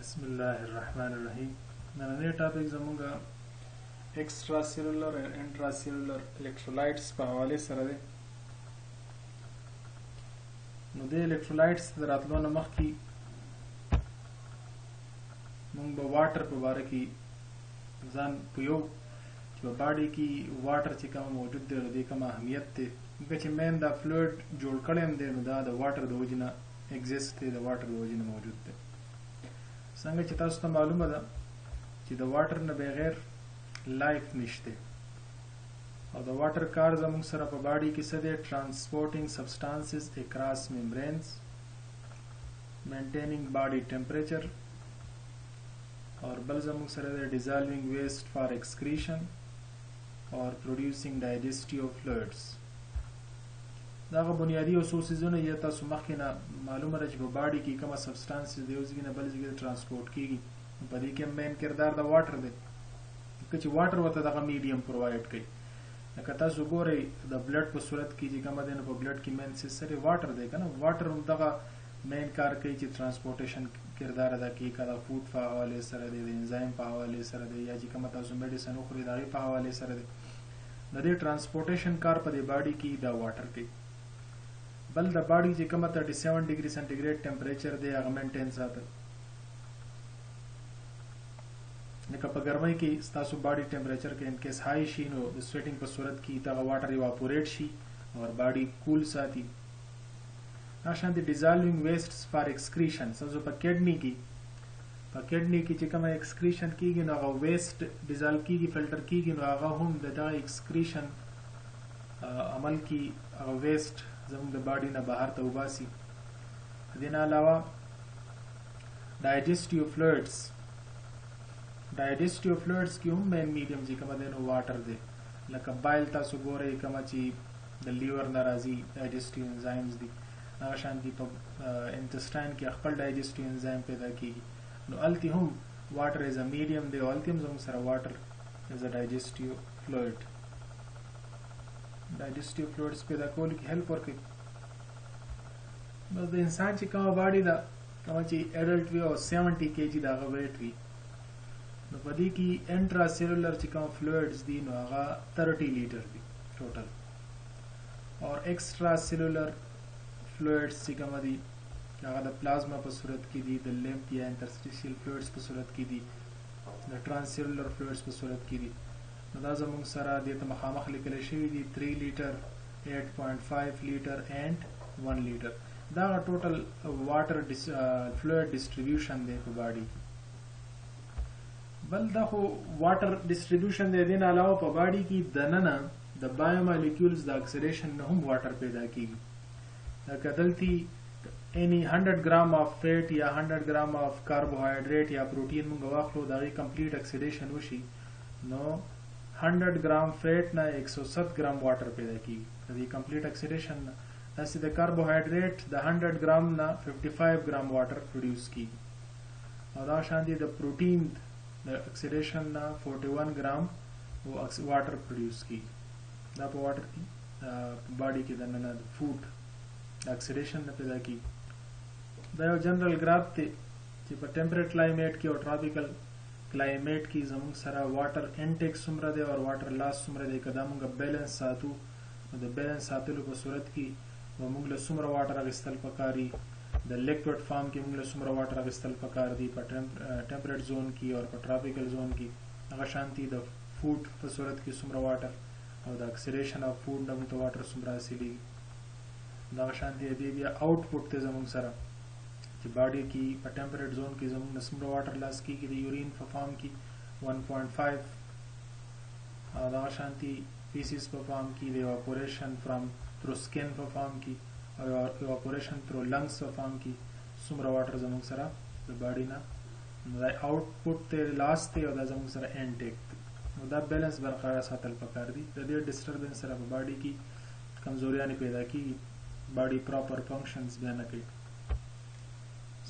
बिस्मिल्लाहिर्रहमानिर्रहीम। नन्हे टॉपिक जमूंगा extra cellular and intra cellular electrolytes पे हवाले सरे दे। नो दे इलेक्ट्रोलाइट्स रातलो नमक की मुंग वाटर पे बारे की जान पुयो जो बॉडी की वाटर ची कम मौजूद दे दे कम अहमियत थे क्योंकि ची मेन दा फ्लूइड जोड़ कड़ेम दे नो दा वाटर दो जिना एग्जिस्ट थे दा वाटर दो जिना मौजूद थे संगे ची तासु मालूम है कि द वाटर न बगैर लाइफ निश्ते और द वाटर कार जमुंग सर अप बॉडी की सदे transporting substances across membranes maintaining body temperature और बल जमुंग सर डिजॉल्विंग वेस्ट फॉर एक्सक्रीशन और प्रोड्यूसिंग डाइजेस्टिव फ्लूइड्स दागा बुनियादी सोर्सेज ने ये तासु मखिना मालूम है कि बॉडी की कम सब्सटेंसेस दे उसकी न बल जगह ट्रांसपोर्ट की बदी के मेन किरदार द वाटर दे कुछ वाटर होता दागा मीडियम प्रोवाइड कई नकता सुगोरे द ब्लड को सूरत की कम देन पर ब्लड की मेन से सरे वाटर दे ना वाटर दागा मेन कार कई ची ट्रांसपोर्टेशन किरदार अदा की का फूड पा हवाले सर दे एंजाइम पा हवाले सर दे या जी कम तासु मेडिसिन उखरी दागी पा हवाले सर दे नदे ट्रांसपोर्टेशन कार पर बॉडी की द वाटर की बल द बॉडी जी कम 37 डिग्री सेंटीग्रेड टेम्परेचर दे अगर मेंटेन साथ निकप गर्मी की स्तासु बॉडी टेम्परेचर के इनकेस हाई शी नो स्वेटिंग पर सूरत की तगा वाटर इवापोरेट शी और बॉडी कूल साथी आशांति डिजॉल्विंग वेस्ट्स फॉर एक्सक्रीशन समझो पर किडनी की चिकम एक्सक्रीशन की गिन आगा वेस्ट डिजॉल्व की फिल्टर की गिन आगा हम दा एक्सक्रीशन अमल की आगा वेस्ट जम द बॉडी ना बाहर तो उबासी दिन अलावा डाइजेस्टिव फ्लूइड्स की हम मेन मीडियम जी कमा देनो वाटर दे लक बाइल ता सुगोरे कमा ची द लीवर नाराजी डाइजेस्टिव एंजाइम्स दी शांति पर इंटेस्टाइन की अखपल डाइजेस्टिव एंजाइम पैदा की नो अल्टी हम वाटर इज अ मीडियम दे अल्टीम जम sir water is a digestive fluid digestive fluids पैदा कोल की हेल्प और बस द इंसान ची कमा बॉडी दा कमा ची एडल्ट वी और 70 kg दा वेट वी नो बदी की इंट्रा सेलुलर ची कमा फ्लूइड्स दी नो आगा 30 लीटर दी टोटल और एक्स्ट्रा सेलुलर फ्लूइड्स ची कमा दी आगा द प्लाज्मा पर सूरत की दी द लिम्फ या इंटरस्टिशियल फ्लूइड्स पर सूरत की दी द ट्रांससेलुलर फ्लूइड्स पर सूरत की दी दा जमुंग सरा दे त मखामख लिखले शवी दी 3 लीटर 8.5 लीटर एंड 1 लीटर दा टोटल वाटर फ्लूइड डिस्ट्रीब्यूशन दे बॉडी की बल दा वाटर डिस्ट्रीब्यूशन दे देना अलावा पर बॉडी की दनना द बायोमोलिक्यूल्स द ऑक्सीडेशन न हम वाटर पैदा की कदलती एनी 100 ग्राम ऑफ फैट या 100 ग्राम ऑफ कार्बोहाइड्रेट या प्रोटीन मुंग वाखलो दागी कंप्लीट ऑक्सीडेशन वशी नो 100 ग्राम फैट ना 107 ग्राम वाटर पैदा की दी कंप्लीट ऑक्सीडेशन ऐसे द कार्बोहाइड्रेट द 100 ग्राम ना 55 ग्राम वाटर प्रोड्यूस की और शांति द प्रोटीन द ऑक्सीडेशन ना 41 ग्राम वो वाटर प्रोड्यूस की द वाटर की बॉडी के दन फूड ऑक्सीडेशन ने पैदा की द जनरल ग्राफ थे कि पर टेम्परेट क्लाइमेट की और ट्रॉपिकल क्लाइमेट की जमुंग सरा वाटर इनटेक सुमरा दे और वाटर लॉस सुमरा दे कदम का बैलेंस सातु द बैलेंस सातुल को सूरत की वो मुंगल सुमरा वाटर अगस्तल पकारी द लिक्विड फॉर्म की मुंगल सुमरा वाटर अगस्तल पकार दी पर टेम्परेट जोन की और पर ट्रॉपिकल जोन की अगर शांति द फूड पर सूरत की सुमरा वाटर और द ऑक्सीडेशन ऑफ फूड नम तो वाटर सुमरा सिली द शांति दे भी आउटपुट ते जमुंग सरा बॉडी की टेम्परेट जोन की जमुन नस्मर वाटर लॉस की यूरिन परफॉर्म की 1.5 शांति पीसीस परफॉर्म की evaporation from through skin perform की और इवापोरेशन थ्रू लंग्स परफॉर्म की सुमर वाटर जमुन सरा बॉडी ना आउटपुट ते लॉस ते और जमुन सरा इनटेक दा बैलेंस बरकरार सातल पकार दी दे डिस्टर्बेंस सरा बॉडी की कमजोरियां ने पैदा की बॉडी प्रॉपर फंक्शंस बयान की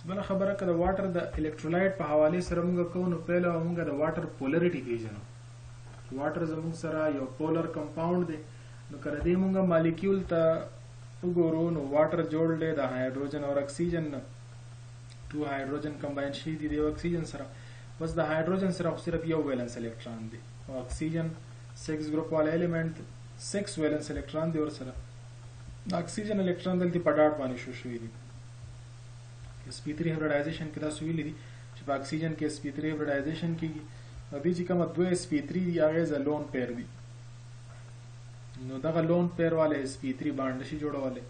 बला खबर है कि वाटर द इलेक्ट्रोलाइट पे हवाले सर मुंगा कौन पहला मुंगा द वाटर पोलरिटी पेजनो वाटर जमुंग सरा यो पोलर कंपाउंड दे न कर दे मुंगा मॉलिक्यूल ता उगोरो नो वाटर जोड़ ले द हाइड्रोजन और ऑक्सीजन 2 हाइड्रोजन कंबाइन شي دي د اکسیجن سره. بس د هایدروجن سره صرف یو ویلنس الکترون دی او اکسیجن 6 ګروپ والا الیمنٹ 6 ویلنس الکترون دی ور سره. د اکسیجن الکترون دلته په ډاټ باندې شوي دي. sp3 هایبریډایزیشن کې دا سویل دي چې په اکسیجن کې sp3 هایبریډایزیشن کېږي او دې چې کوم 2 sp3 دی هغه ز لون پیر دی. نو دغه لون پیر والے sp3 باندې شي جوړولې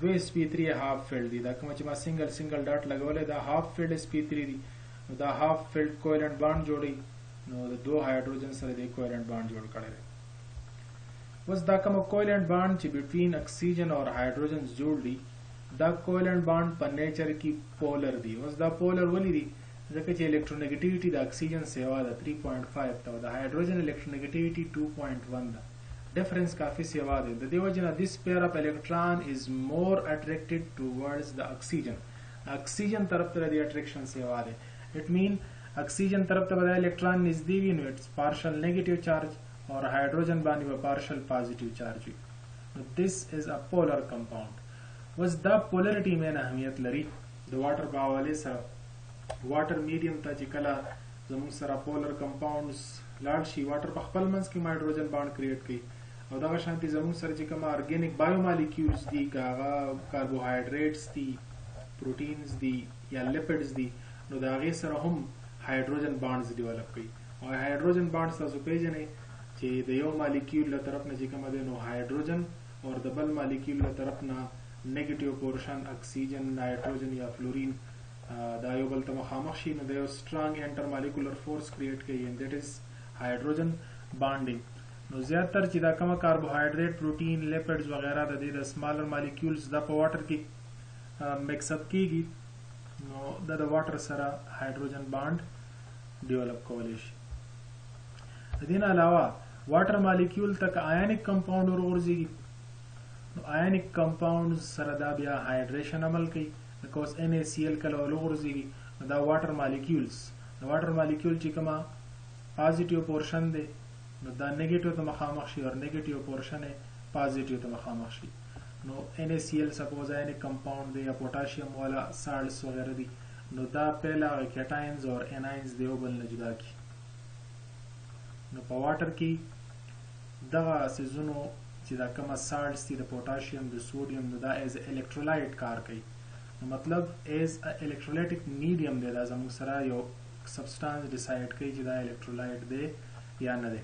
2 sp3 هاف فیلډ دي. دا کوم چې ما سنگل ډاټ لګولې دا هاف فیلډ sp3 دي. نو دا هاف فیلډ کوولنٹ باند جوړي نو د 2 هایدروجن سره د کوولنٹ باند جوړ کړي. بس دا کوم کوولنٹ باند چې بټوین اکسیجن او هایدروجن جوړ دي دا کوولنٹ باند په نیچر کې پولر دي. اوس دا پولر ولې دي ځکه چې الکترونیګیټیویټي د اکسیجن سیوا ده 3.5 ته او د هایدروجن الکترونیګیټیویټي 2.1 ده. ډیفرنس کافي سیوا ده. د دې وجه نه this pair of electron is more attracted towards the oxygen. اکسیجن طرف ته د اټریکشن سیوا ده. It mean oxygen طرف ته به الکترون نږدې وي نو it's partial negative charge or hydrogen باندې به partial positive charge وي. نو this is a polar compound. was دا polarity مین اهمیت لري د واټر په حواله سره. واټر میډیم ته چې کله زموږ سره polar compounds لاړ شي واټر په خپل منځ کې هایدروجن باند کریټ کوي او دغه شانتي زموږ سره چې کوم ارګینیک بایو مالیکولز دي هغه کاربوهایډریټس دي پروټینز دي یا لیپیډز دي نو دا غي سره هم هایدروجن بانډز ډیولپ کوي او هایدروجن بانډز تاسو پیژنئ چې د یو مالیکول له طرف نه چې کوم دی نو هایدروجن او د بل مالیکول له طرف نه نیگیټیو پورشن اکسیجن نایټروجن یا فلورین دا یو بل ته مخامخ شي نو د یو سترانګ انټر مالیکولر فورس کریټ کوي and that is hydrogen bonding. نو زیاتر چې دا کومه کاربوهایډریټ پروټین لیپیډز وغیرہ د دې د سمالر مالیکولز د په واټر کې مکس اپ کیږي نو د واټر سره هایدروجن باند ډیولپ کولی شي. د دې نه علاوه واټر مالیکول تک آیونیک کمپاوند ورغورځي نو آیونیک کمپاوند سره دا بیا هایډریشن عمل کوي because NaCl کله ورغورځي نو دا واټر مالیکولز د واټر مالیکول چې کومه پازیټیو پورشن دی نو دا نیگیټیو ته مخامخ شي او نیگیټیو پورشن پازیټیو ته مخامخ شي. نو NaCl سپوز آیونیک کمپاوند دی یا پوټاشیم والا سالټس وغیرہ دی نو دا پہلا کیټاینز اور اناینز دیو بل نه جدا کی. نو په واټر کې دغه سيزونو چې دا کومه سالټس دي د پوټاشیم د سوډیم نو دا ایز الکترولایټ کار کوي. نو مطلب ایز الکترولیټک میډیم دی دا زموږ سره یو سبسټانس ډیسایډ کوي چې دا الکترولایټ دی یا نه دی.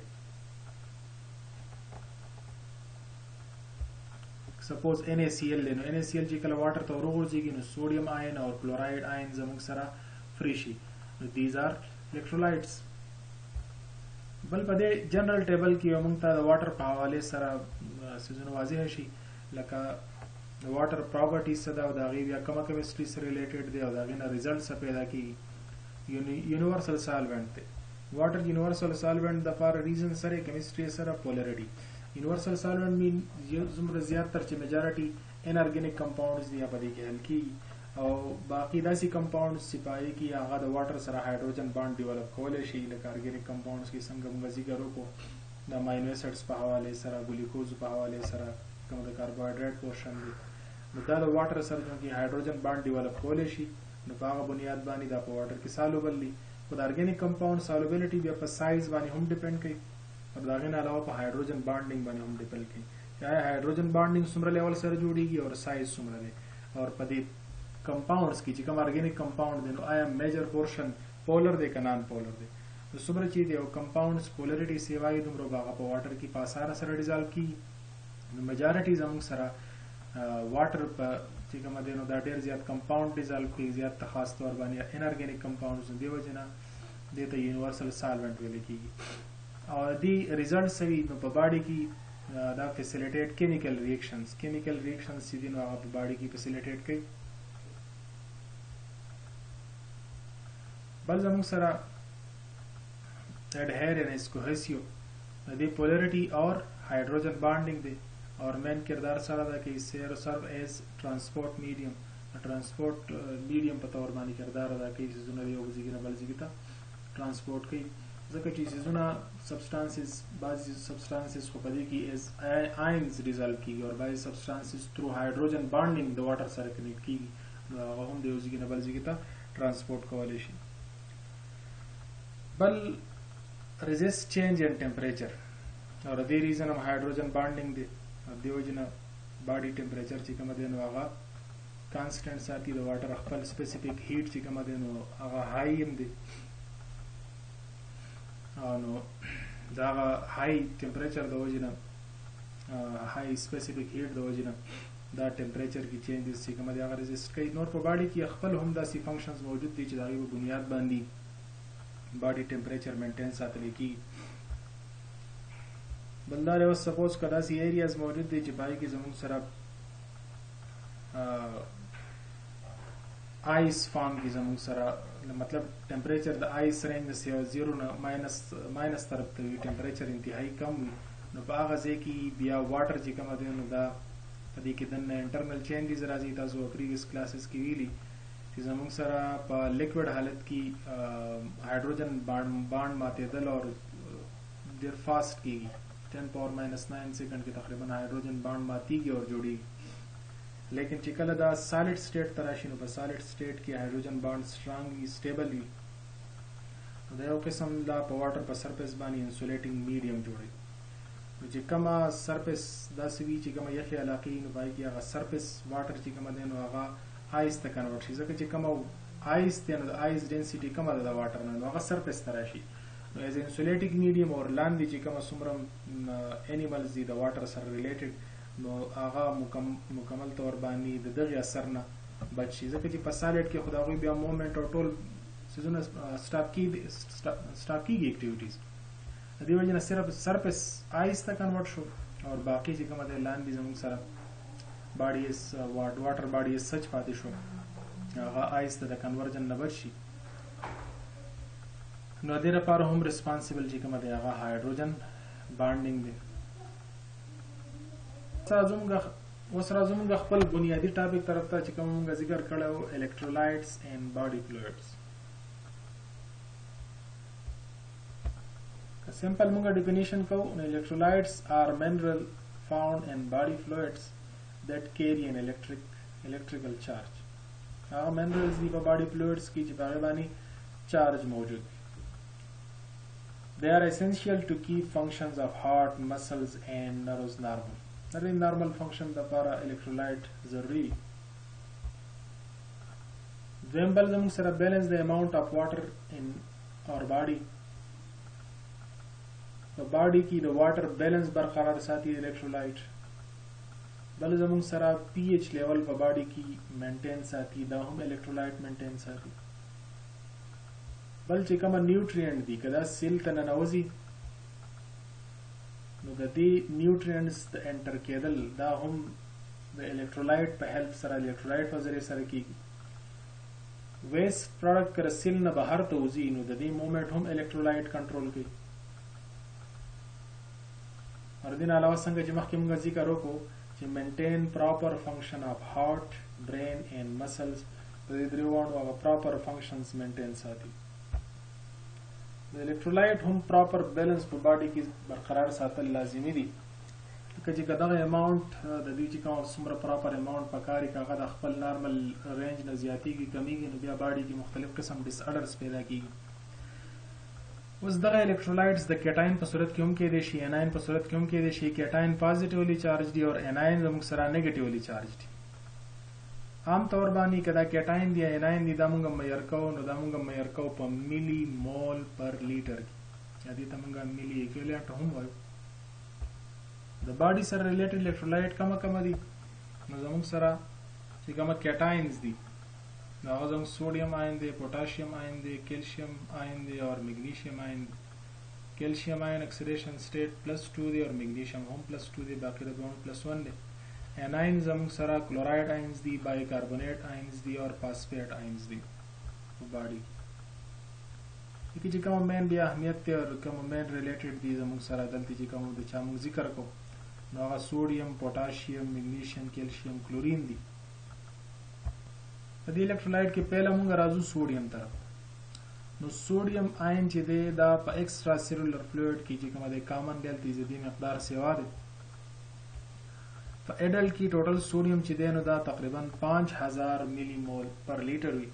سپوز NaCl دی نو NaCl چې کله واټر ته ورغورځي نو سوډیم آین او کلوراید آین زموږ سره فری شي نو these are electrolytes. بل په دې جنرال ټیبل کې موږ ته د واټر په حواله سره سيزونه واضح شي لکه د واټر پراپرټیز څه دا او دا غي بیا کومه کیمستري سره ریلیټډ دی او دا غي نه ریزلټس پیدا کی یونیورسل سالوینټ دی. واټر یونیورسل سالوینټ د فار ریزن سره کیمستري سره پولریټي. یونیورسل سالوینټ مین زمره زیات تر چې میجارټي انارګینیک کمپاونډز دی په دې کې حل کی او باقی داسې کمپاونډز چې پای کې هغه د واټر سره هایدروجن باند ډیولپ کولای شي لکه ارګینیک کمپاونډز کې څنګه موږ ذکر وکړو د امینو ایسډز په حواله سره ګلوکوز په حواله سره کوم د کاربوهایډریټ پورشن دی نو دا د واټر سره چې هایدروجن باند ډیولپ کولای شي نو په هغه بنیاد باندې دا په واټر کې سالوبل دي. خو د ارګینیک کمپاوند سالوبیلیټي بیا په سایز باندې هم ډیپند کوي او دا غي نه علاوه په هایدروجن بانډینګ باندې هم ډیپند کوي چې هایدروجن بانډینګ څومره لیول سره جوړیږي او سایز څومره دی او په دې کمپاونډز کې چې کوم ارګینیک کمپاوند دی نو آیا میجر پورشن پولر دی که نان پولر دی. نو څومره چې دی او کمپاوندز پولریټي سیوای دومره هغه په واټر کې په اسانه سره ډیزالو کیږي. نو میجارټي زموږ سره واټر په چې کوم دی نو دا ډیر زیات کمپاوند ډیزالو کوي زیات خاص طور باندې انارګینیک کمپاوندز دی وجنه دته یونیورسل سالوینټ ویل کیږي او دی ریزلټ سوي نو په باډي کې دا فیسیلیټیټ کیمیکل ریاکشنز چې دی نو هغه په باډي کې فیسیلیټیټ کوي. بل زموږ سره adherence cohesio دی پولریټي اور هایدروجن بانډینګ دی اور مین کردار سره دا کې سرو ایز ترانسپورت میډیم په تور باندې کردار ادا کوي چې زونه یو ځای نه بل ځای ته ترانسپورت کوي ځکه چې زونه سبسټانسز بعضی سبسټانسز خو په دې کې ایز آینز ډیزالو کیږي او بعضی سبسټانسز تھرو هایدروجن بانډینګ د واټر سره کنیکټ کیږي نو هغه هم د یو ځای نه بل ځای ته ترانسپورټ کولی شي. بل resist change in temperature او د دې ریزن هم هایدروجن بانډینګ دی او د وجه نه باډي ټمپریچر چې کوم دی نو هغه کانسټنټ ساتي. د واټر خپل سپیسیفیک هیټ چې کوم دی نو هغه هاي هم دی او نو دا هاي ټمپریچر د وجه نه هاي سپیسیفیک هیټ د وجه نه دا ټمپریچر کې چینجز چې کوم دی هغه ریزیست کوي. نور په باډي کې خپل هم داسې فنکشنز موجود دي چې د هغې په بنیاد باندې باډي ټمپریچر مینټین ساتلی کېږي. بل دا دی اوس سپوز که داسې ایریاز موجود دي چې په هغې کې زموږ سره آیس فارم کې زموږ سره مطلب ټمپریچر د آیس رینج د 0 نه ماینس طرف ته وي، ټمپریچر انتهایی کم وي، نو په هغه ځای کې بیا واټر چې کومه دی نو دا په دې کې دننه انټرنل چینجز راځي. تاسو پریویس کلاسز کې ویلي چې زموږ سره په لیکوډ حالت کې هایدروجن بانډ ماتېدل او ډېر فاسټ کېږي، 10⁻⁹ سیکنډ کې تقریبا هایدروجن بانډ ماتېږي او جوړېږي. لیکن چې کله دا سالډ سټیټ ته راشي نو په سالډ سټیټ کې هایدروجن بانډ سټرانګ وي، سټیبل وي، نو دا یو قسم لا په واټر په سرفیس باندې انسولیټینګ میډیم جوړوي. نو چې کومه سرفیس داسې وي چې کومه یخې علاقې نو په هغې کې هغه سرفیس واټر چې کومه دی نو هغه آیس ته کنورټ شي، ځکه چې کومه آیس دی نو د آیس ډینسټي کومه ده د واټر نه نو هغه سرفیس ته راشي. نو ایز انسولیټینګ میډیم او لاندې چې کومه څومره انیملز دي د واټر سره ریلیټډ نو هغه مکمل طور باندې د دغې اثر نه بچ شي، ځکه چې په سالډ کې خو د هغوی بیا مومنټ او ټول څیزونه سټاپ کېږي اکټیویټیز، د دې وجې نه صرف سرفیس آیس ته کنورټ شو او باقي چې کومه دی لاندې زموږ سره باډي واټر باډي سچ پاتې شو، هغه آیس ته د کنورژن نه بچ شي. نو دې لپاره هم ریسپانسیبل چې کومه دی هغه هایدروجن بانډینګ دی. اوس راځو موږ خپل بنیادي ټاپک طرف ته چې کوم موږ ذکر کړی و electrolytes and body fluids. که سمپل موږ ډیفینیشن کوو نو electrolytes are mineral found in body fluids that carry an electrical charge. هغه minerals دي په body fluids کې چې په هغې باندې چارج موجود. They are essential to keep functions of heart, muscles and nerves normal. The normal function لپاره electrolyte ضروري. دویم بل زموږ سره balance the amount of water in our body. په باډي کې د واټر بیلنس برقرار ساتي electrolyte. بل زموږ سره pH لیول په باډي کې مینټین ساتي، دا هم electrolyte مینټین ساتي. بل چې کومه نیوټرینټ دي که دا سیل ته ننوځي نو د دې نیوټرینټس د انټر کېدل دا هم د الیکټرولایټ په هیلپ سره الیکټرولایټ په ذریعه سره کېږي. ویسٹ پروډکټ که د سیل نه بهر ته وځي نو د دې مومنټ هم الیکټرولایټ کنټرول کوي. او دې نه علاوه څنګه چې مخکې موږ ذکر وکړو چې مینټین پراپر فنکشن اف هارټ، برین اینډ مسلز، د دې درې واړو هغه پراپر فنکشنز مینټین ساتي. د الیکټرولایټ هم پراپر بیلنس په باډي کې برقرار ساتل لازمي دي، ځکه چې که دغه اماونټ د دې چې کوم څومره پراپر اماونټ پکار وي که هغه د خپل نارمل رینج نه زیاتېږي کمیږي نو بیا باډي کې مختلف قسم ډس اډرز پیدا کېږي. اوس دغه الیکټرولایټس د کیټاین په صورت کې هم کېدای شي، اناین په صورت کې هم کېدای شي. کیټاین پازیټیولی چارج دي او اناین زموږ سره نیګیټیولی چارج دي. عام طور باندې که دا کیټاین دی یا اناین دی دا موږ معیار کوو نو دا موږ معیار کوو په ملي مول پر لیټر کې، یا دې ته موږ ملي ایکویلنټ هم وایو. د باډي سره ریلیټډ الیکټرولایټ کومه دي نو زموږ سره چې کومه کیټاینز دي نو هغه زموږ سوډیم آین دی، پوټاشیم آین دی، کیلشیم آین دی اور میګنیشیم آین دی. کیلشیم آین اکسیډیشن سټیټ +2 دی اور میګنیشیم هم +2 دی، باقي د دوه +1 دی. اناین زموږ سره کلورایډ آینز دي، بای کاربونیټ آینز دي اور فاسفیټ آینز دي په باډي کې. چې کوم مین بیا اهمیت دی او کوم مین ریلیټډ دي زموږ سره دلته چې کوم د چا موږ ذکر کوو نو هغه سوډیم، پوټاشیم، میګنیشیم، کیلشیم، کلورین دي. په دې الیکټرولایټ کې پهله موږ راځو سوډیم طرف. نو سوډیم آین چې دی دا په ایکسترا سیلولر فلویډ کې چې کومه دی کامن دی هلته زیاتې مقدار سیوا دی. په اډلټ کې ټوټل سوډیم چې دی نو دا تقریبا 5000 ملي مول پر لیټر وي.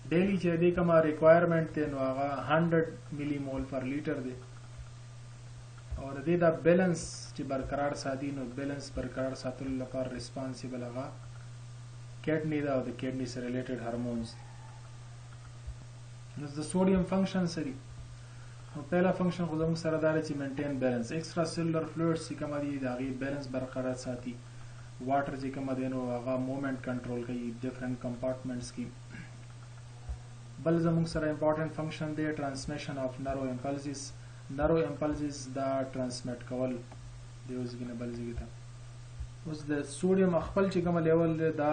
ډیلی چې دې کومه ریکوایرمنٹ دی نو هغه 100 ملي مول پر لیټر دی او د دې دا بیلنس چې برقرار ساتي نو بیلنس برقرار ساتلو لپاره ریسپانسیبل هغه کډنی دا او د کډنی سره ریلیټډ هارمونز نو د سوډیم فنکشن سری نو پہلا فنکشن خو زموږ سره دا چې مینټین بیلنس ایکسترا سیلولر فلوئډز چې کوم دي دا غي بیلنس برقرار ساتي واټر چې کوم دی نو هغه موومېنټ کنټرول کوي ډیفرنٹ کمپارټمنټس کې بل زموږ سره امپورټنٹ فنکشن دی ټرانسمیشن اف نارو امپلسز دا ټرانسمیټ کول دی اوس کې نه بل ځای ته اوس د سوډیم خپل چې کوم لیول دی دا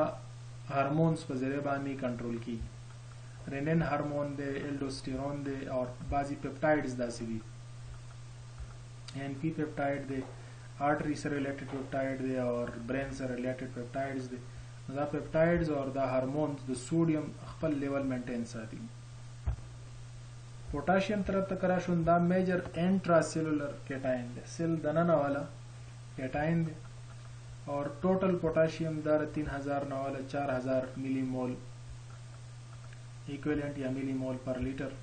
هارمونز په ذریعہ باندې کنټرول کیږي رینین هارمون دی الډوستیرون دی او بعضی پیپټایډز داسې دي ان پی پیپټایډ دی آرټری سره ریلیټډ پیپټایډ دی او برین سره ریلیټډ پیپټایډز دی دا پیپټایډز او دا هارمونز د سوډیم خپل لیول مینټین ساتي potassium तरफ तक राशुन दा major intracellular cation दे cell दनना वाला cation दे और total potassium दर 3000 ना वाला 4000 मिलीमोल इक्विवेलेंट या मिलीमोल पर लीटर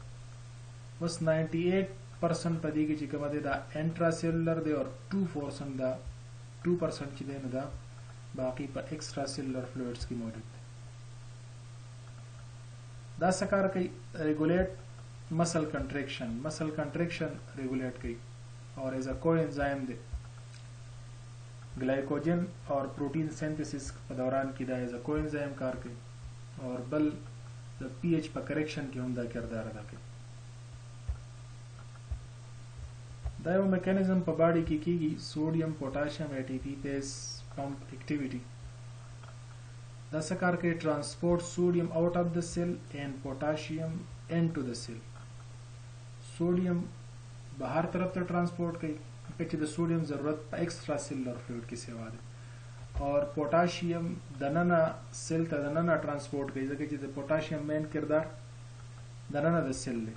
बस 98% पदी की चिकम दे दा इंट्रासेलुलर दे और 2% दा 2% ची दे दा बाकी पर एक्स्ट्रा सेलुलर फ्लूइड्स की मौजूद दा सकार कई रेगुलेट मसल कंट्रैक्शन रेगुलेट की और एज अ कोएंजाइम दे ग्लाइकोजन और प्रोटीन सिंथेसिस के दौरान की दा एज अ कोएंजाइम कार के और बल द पीएच पर करेक्शन की उमदा किरदार अदा के दायो मैकेनिज्म पर बॉडी की sodium potassium ATP base pump activity दसकार के transport sodium out of the cell and potassium into the cell sodium बाहर तरफ तो ट्रांसपोर्ट की द सोडियम जरूरत एक्स्ट्रा सेलुलर फ्लूइड की सेवा दे और पोटाशियम दनना सेल ता दनना ट्रांसपोर्ट की जगह द पोटाशियम मेन किरदार दनना द सेल ले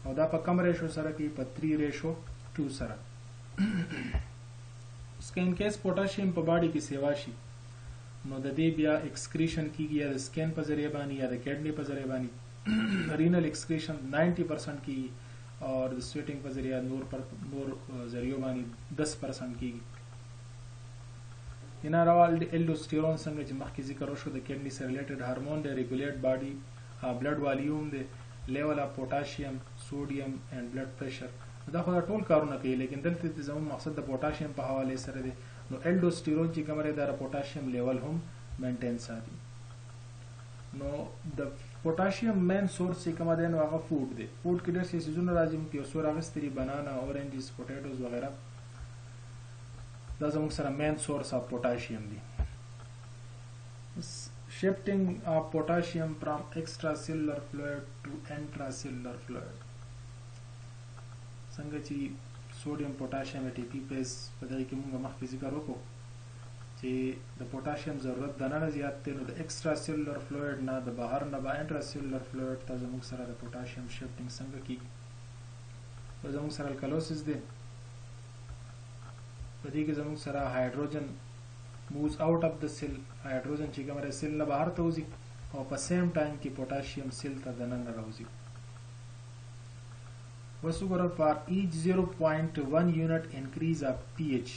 और दा पर कम रेशो सरा की पर 3:2 सरा उसके इन केस पोटाशियम पर बॉडी की सेवा शी नो द दे बिया एक्सक्रीशन की या द स्किन पर जरिए बानी या द किडनी पर जरिए बानी रीनल एक्सक्रीशन 90% की और स्वेटिंग पर जरिया नूर जरियो बानी 10% की इना रवाल एल्डोस्टेरोन संग मख की जिक्र शो द किडनी से रिलेटेड हार्मोन दे रेगुलेट बॉडी ब्लड वॉल्यूम दे level of potassium sodium and blood pressure دا خو ټول کارونه کوي لیکن دلته زموږ مقصد د پوتاشیم په حواله سره دی نو الډوستیرون چې کومره د پوتاشیم لیول هم مینټین ساتي نو د پوتاشیم مین سورس چې کومه ده نو هغه فود دی فود کې ډېر څه سيزونه راځي چې سور اغستري بنانا اورنجز پوټیټوز وغیرہ دا زموږ سره مین سورس اف پوتاشیم دی shifting of potassium from extracellular fluid to intracellular fluid څنګه چې sodium potassium ATPase په دای کې موږ مخکې ذکر وکړو چې د پوتاشیم ضرورت د نه زیات دی نو د ایکسترا سیلولر فلوئډ نه د بهر نه به انټرا سیلولر فلوئډ ته زموږ سره د پوتاشیم شفټینګ څنګه کیږي په زموږ سره الکالوسیس دی په دې کې زموږ سره هایدروجن مووز آؤٹ اف د سیل هایدروجن چې کومه سیل نه بهر ته وځي او په سیم ټایم کې پوتاشیم سیل ته دننه راوځي وسوګره for each 0.1 unit increase of pH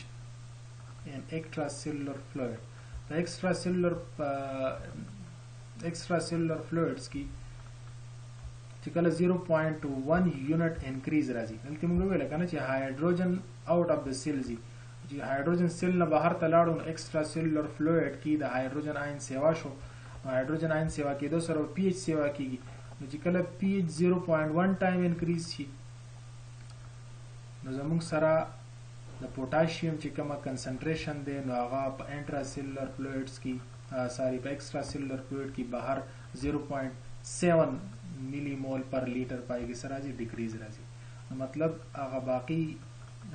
in extracellular fluid the extracellular fluids की چې کله 0.1 unit increase راځي دلته موږ ویل کنه چې هایدروجن out of the cell زی چې هایدروجن سیل نه بهر ته لاړو extracellular fluid کی د هایدروجن آین سیوا شو هایدروجن آین سیوا کېدو سره pH سیوا کیږي نو چې کله pH 0.1 ټایم انکریز شي نو زموږ سره د پوتاشیم چې کومه کنسنټریشن دی نو هغه په انټرا سیلولر فلوئډز کې په ایکسترا سیلولر فلوئډ کې بهر 0.7 ملي مول پر لیټر پای کې سره ډیکریز راځي مطلب هغه باقی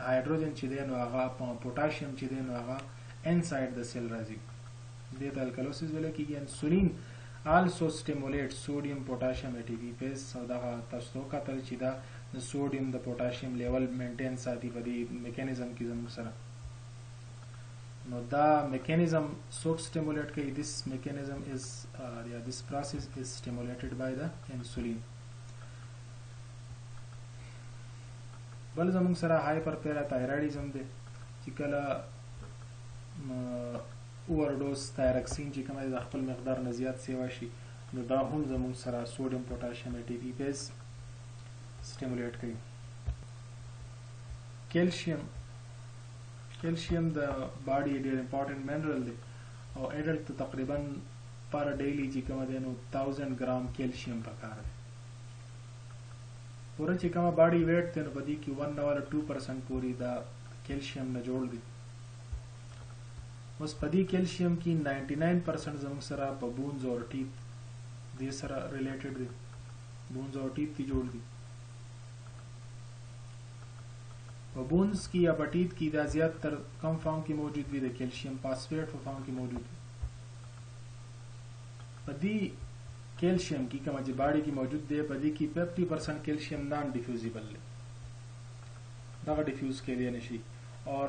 هایدروجن چې دی نو هغه پوتاشیم چې دی نو هغه انساید د سیل راځي دې ته الکالوسیس ویل کېږي انسولین also stimulates sodium potassium ATP base او دا تاسو کتل چې دا د سوډیم د پوتاشیم لیول مینټین ساتي په دې میکانیزم کې زموږ سره نو دا میکانیزم څوک سټیمولیټ کوي؟ this mechanism is this process is stimulated by the insulin. بل زموږ سره هایپر پیراتایرایډیزم دی چې کله اوورډوز تایرکسین چې کومه د خپل مقدار نه زیات سیوا شي نو دا هم زموږ سره سوډیم پوټاشیم ای ټي پی بیس سټیمولیټ کوي. کیلشیم د باډي ډېر امپورټنٹ منرال دی او اډلټ ته تقریبا پر ډیلی چې کومه دی نو 1000 ګرام کیلشیم پکار دی. پوره چې کومه باډي ویټ دی نو په دې کې 1.2% پوری دا کیلشیم نه جوړ دی. اوس په دې کیلشیم کې 99% زموږ سره په بونز او ټیث دې سره ریلیټډ دی. بونز او ټیث تی جوړ دي. په بونز کې یا په ټیث کې دا زیات تر کم فارم کې موجود وي د کیلشیم فاسفیټ په فارم کې موجود وي. په دې کیلشیم کې کومه چې باډي کې موجود دی په دې کې 50% کیلشیم نان ډیفیوزیبل دی. دا ډیفیوز کېدای نشي. اور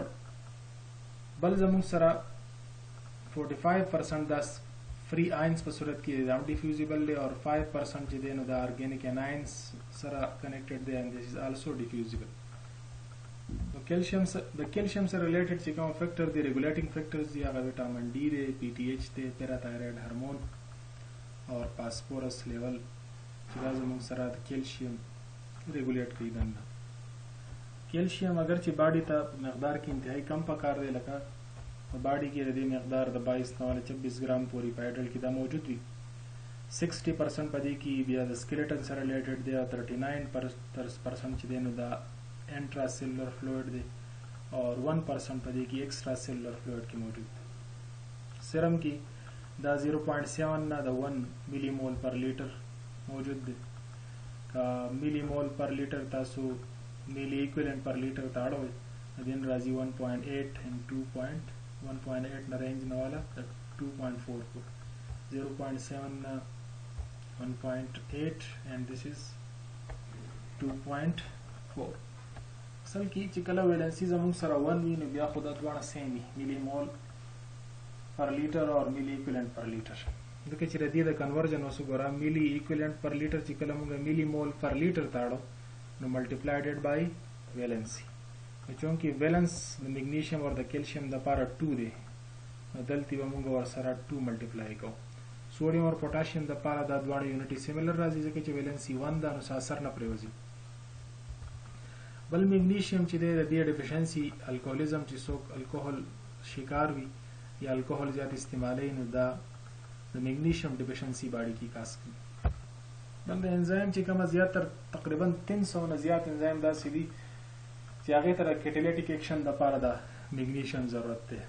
بل زموږ سره 45% دا فری آینز په صورت کې دا ډیفیوزیبل دی اور 5% چې دی نو دا ارګینیک اناینز سره کنیکټډ دی and this is also diffusible. د کیلشیم سره ریلیټډ چې کوم فیکٹر دی ریګولیټینګ فیکٹرز دی هغه وټامین ډي دی، پی ټي ایچ دی، پیراتایرویډ هورمون اور فاسفورس لیول چې دا زموږ سره د کیلشیم ریګولیټ کوي. دنده کیلشیم اگر چې باډي ته مقدار کې انتهایی کم پکار دی لکه په باډي کې د دې مقدار د 22.26 ګرام پورې په اډلټ کې دا موجود وي. 60% په دې کې بیا د سکلیټن سره ریلیټډ دی او 39% چې دی نو دا انټرا سیلولر فلوئډ دی اور 1% په دې کې ایکسترا سیلولر فلوئډ کې موجود دی. سیرم کې دا 0.7 نه د 1 ملی مول پر لیټر موجود دی. کا ملی مول پر لیټر تاسو ملی ایکویلنٹ پر لیټر ته اړوئ دین راځي 1.8 and 2.1.8 نه رینج نه والا 2.4 0.7 نه 1.8 and this is 2.4. اصل کې چې کله ویلنسي زموږ سره 1 وي نو بیا خو دا دواړه سیم وي ملی مول پر لیټر اور ملی ایکویلنٹ پر لیټر. ځکه چې د دې د کنورژن اوس وګوره ملی ایکویلنٹ پر لیټر چې کله موږ ملی مول پر لیټر ته اړو نو ملټیپلایډ بای ویلنسي. چونکه ویلنس د میګنیشیم اور د کیلشیم د لپاره 2 دی نو دلته به موږ ورسره 2 ملټیپلای کوو. سوډیم اور پوټاشیم د لپاره دا دواړه یونټي سیمیلر راځي ځکه چې ویلنسي 1 دا نو اثر نه پریوځي. بل میګنیشیم چې د دې ډیفیشنسي الکوهولیزم چې څوک الکوهول شکار وي یا الکوهول زیات استعمالوي نو دا د میګنیشیم ډیفیشنسي باډي کې کاس کوي. بل د انزایم چې کومه زیاتره تقریبا 300 نه زیات انزایم داسې دي چې هغه ته د کیټالیټیک اکشن لپاره د میګنیشیم ضرورت دی.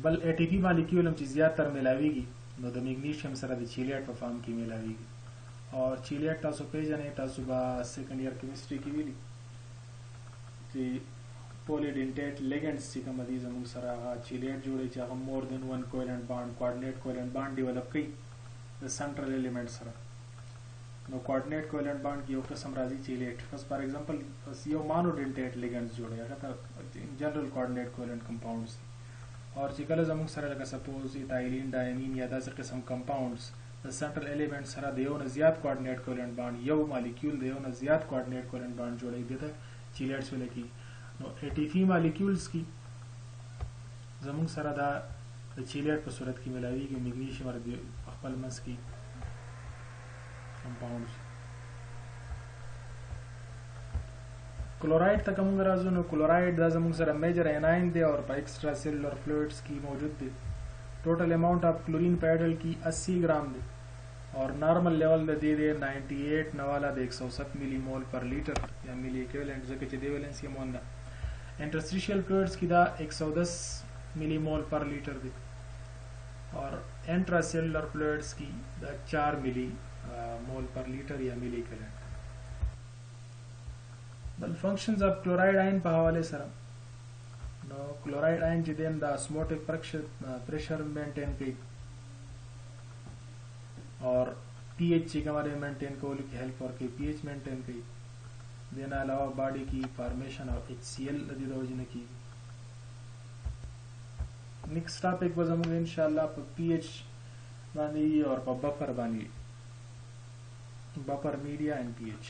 بل ای ټي پی مالیکول هم چې زیاتره ملاویږي نو د میګنیشیم سره د چیلیټ په فارم کې ملاویږي. اور چیلیټ تاسو پیژنئ، تاسو به سیکنډ ایئر کیمستري کې ویلي چې پولیډینټیټ لیګنډز چې کوم دي زموږ سره هغه چیلیټ جوړوي چې هغه مور دین 1 کوولنټ بانډ کوارډینیټ کوولنټ بانډ ډیولپ کوي د سنټرل ایلیمنٹ سره. نو کوارډینیټ کوولنټ بانډ کې یو قسم راځي چیلیټ. بس فار ایگزامپل یو مانوډینټیټ لیګنډز جوړوي هغه ته جنرال کوارډینیټ کوولنټ کمپاونډز دي. اور چې کله زموږ سره لکه سپوز ایتایلین ډایمین یا داسې قسم کمپاونډز د سنټرل ایلیمنٹ سره د یو نه زیات کوارډینیټ کوولنټ بانډ یو مالیکول د یو نه زیات کوارډینیټ کوولنټ بانډ جوړوي دي ته چیلیټس ویل کی. نو ای ټي پی مالیکولز کی زموږ سره دا د چیلیټ په صورت کې ملاویږي میګنیشیم اور د خپل منځ کې کمپاونډز. کلورایډ ته کوم راځو نو کلورایډ دا زموږ سره میجر اناین دی اور په ایکسترا سیلولر فلوئډز کې موجود دی. ټوټل اماونٹ اف کلورین په اډل کې 80 ګرام دی اور نارمل لیول د دې 98 نواله د 107 ملی مول پر لیټر یا ملی ایکویولنٹ ځکه چې دی ویلنسي مونږ ده. انټرسټیشیل فلوئډز کې دا 110 ملی مول پر لیټر دی اور انټرا سیلولر فلوئډز کې دا 4 ملی مول پر لیټر یا ملی ایکویولنٹ. بل فنکشنز اف کلورایډ آئن په حواله سره نو کلورایډ آئن چې دیم د اسموټیک پریشر مینټین کوي اور پی ایچ چې کومه مینټین کولو کې هیلپ ورکوي، پی ایچ مینټین کوي. دین علاوه باډي کې فارمیشن اف ایچ سی ایل د دې د وجې نه کیږي. Next topic पे زموږ इंशाल्लाह په P H باندې او په بفر باندې بفر میډیا and P H